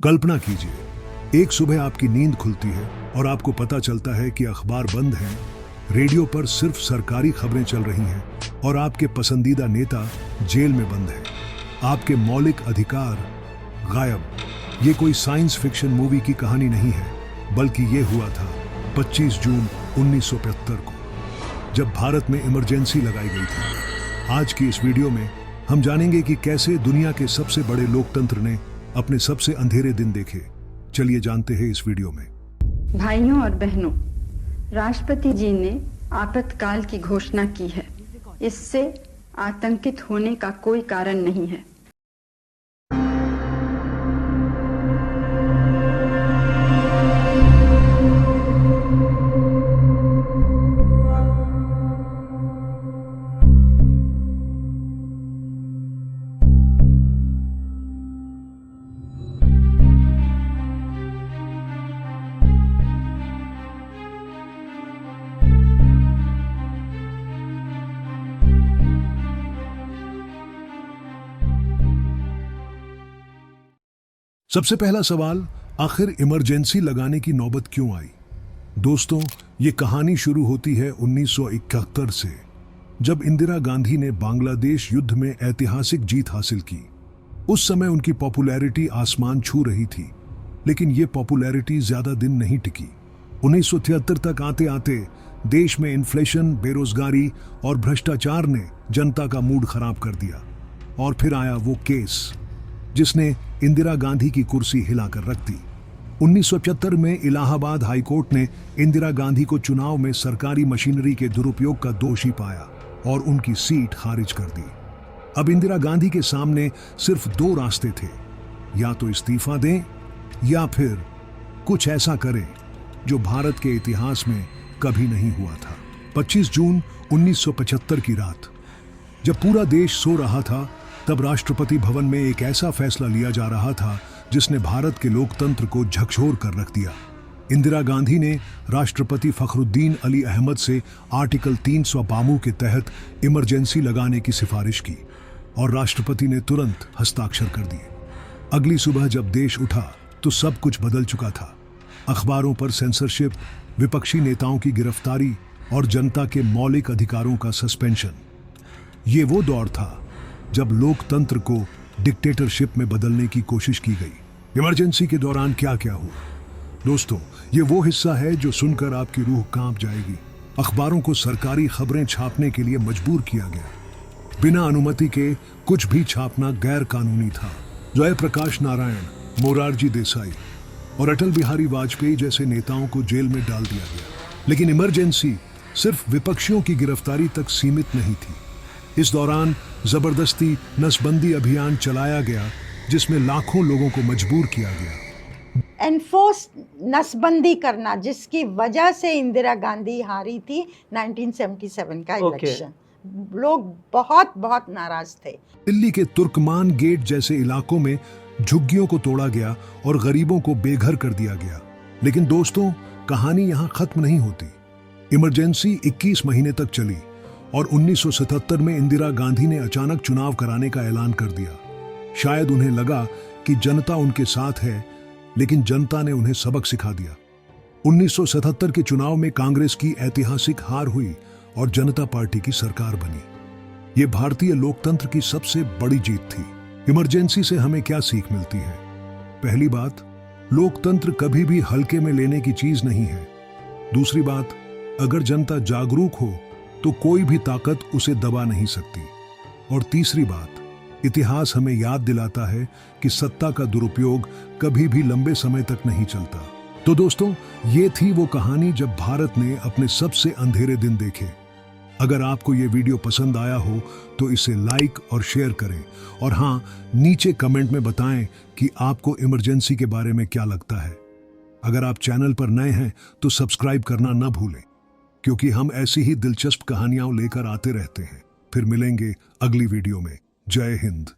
कल्पना कीजिए, एक सुबह आपकी नींद खुलती है और आपको पता चलता है कि अखबार बंद हैं, रेडियो पर सिर्फ सरकारी खबरें चल रही हैं और आपके पसंदीदा नेता जेल में बंद है। आपके मौलिक अधिकार गायब। ये कोई साइंस फिक्शन मूवी की कहानी नहीं है, बल्कि ये हुआ था 25 जून 1975 को, जब भारत में इमरजेंसी लगाई गई थी। आज की इस वीडियो में हम जानेंगे कि कैसे दुनिया के सबसे बड़े लोकतंत्र ने अपने सबसे अंधेरे दिन देखे। चलिए जानते हैं इस वीडियो में। भाइयों और बहनों, राष्ट्रपति जी ने आपातकाल की घोषणा की है। इससे आतंकित होने का कोई कारण नहीं है। सबसे पहला सवाल, आखिर इमरजेंसी लगाने की नौबत क्यों आई? दोस्तों, ये कहानी शुरू होती है 1971 से, जब इंदिरा गांधी ने बांग्लादेश युद्ध में ऐतिहासिक जीत हासिल की। उस समय उनकी पॉपुलैरिटी आसमान छू रही थी, लेकिन ये पॉपुलैरिटी ज्यादा दिन नहीं टिकी। 1973 तक आते आते देश में इन्फ्लेशन, बेरोजगारी और भ्रष्टाचार ने जनता का मूड खराब कर दिया। और फिर आया वो केस जिसने इंदिरा गांधी की कुर्सी हिलाकर रख दी। 1975 में इलाहाबाद हाईकोर्ट ने इंदिरा गांधी को चुनाव में सरकारी मशीनरी के दुरुपयोग का दोषी पाया और उनकी सीट खारिज कर दी। अब इंदिरा गांधी के सामने सिर्फ दो रास्ते थे, या तो इस्तीफा दें या फिर कुछ ऐसा करें जो भारत के इतिहास में कभी नहीं हुआ था। 25 जून 1975 की रात, जब पूरा देश सो रहा था, तब राष्ट्रपति भवन में एक ऐसा फैसला लिया जा रहा था जिसने भारत के लोकतंत्र को झकझोर कर रख दिया। इंदिरा गांधी ने राष्ट्रपति फखरुद्दीन अली अहमद से आर्टिकल 352 के तहत इमरजेंसी लगाने की सिफारिश की और राष्ट्रपति ने तुरंत हस्ताक्षर कर दिए। अगली सुबह जब देश उठा तो सब कुछ बदल चुका था। अखबारों पर सेंसरशिप, विपक्षी नेताओं की गिरफ्तारी और जनता के मौलिक अधिकारों का सस्पेंशन। ये वो दौर था जब लोकतंत्र को डिक्टेटरशिप में बदलने की कोशिश की गई। इमरजेंसी के दौरान क्या क्या हुआ? दोस्तों, ये वो हिस्सा है जो सुनकर आपकी रूह कांप जाएगी। अखबारों को सरकारी खबरें छापने के लिए मजबूर किया गया। बिना अनुमति के कुछ भी छापना गैर कानूनी था। जयप्रकाश नारायण, मोरारजी देसाई और अटल बिहारी वाजपेयी जैसे नेताओं को जेल में डाल दिया गया। लेकिन इमरजेंसी सिर्फ विपक्षियों की गिरफ्तारी तक सीमित नहीं थी। इस दौरान जबरदस्ती नसबंदी अभियान चलाया गया, जिसमें लाखों लोगों को मजबूर किया गया। एनफोर्स नसबंदी करना, जिसकी वजह से इंदिरा गांधी हारी थी 1977 का इलेक्शन। लोग बहुत नाराज थे। दिल्ली के तुर्कमान गेट जैसे इलाकों में झुग्गियों को तोड़ा गया और गरीबों को बेघर कर दिया गया। लेकिन दोस्तों, कहानी यहाँ खत्म नहीं होती। इमरजेंसी 21 महीने तक चली और 1977 में इंदिरा गांधी ने अचानक चुनाव कराने का ऐलान कर दिया। शायद उन्हें लगा कि जनता उनके साथ है, लेकिन जनता ने उन्हें सबक सिखा दिया। 1977 के चुनाव में कांग्रेस की ऐतिहासिक हार हुई और जनता पार्टी की सरकार बनी। ये भारतीय लोकतंत्र की सबसे बड़ी जीत थी। इमरजेंसी से हमें क्या सीख मिलती है? पहली बात, लोकतंत्र कभी भी हल्के में लेने की चीज नहीं है। दूसरी बात, अगर जनता जागरूक हो तो कोई भी ताकत उसे दबा नहीं सकती। और तीसरी बात, इतिहास हमें याद दिलाता है कि सत्ता का दुरुपयोग कभी भी लंबे समय तक नहीं चलता। तो दोस्तों, ये थी वो कहानी जब भारत ने अपने सबसे अंधेरे दिन देखे। अगर आपको ये वीडियो पसंद आया हो तो इसे लाइक और शेयर करें, और हाँ, नीचे कमेंट में बताएं कि आपको इमरजेंसी के बारे में क्या लगता है। अगर आप चैनल पर नए हैं तो सब्सक्राइब करना ना भूलें, क्योंकि हम ऐसी ही दिलचस्प कहानियां लेकर आते रहते हैं। फिर मिलेंगे अगली वीडियो में। जय हिंद।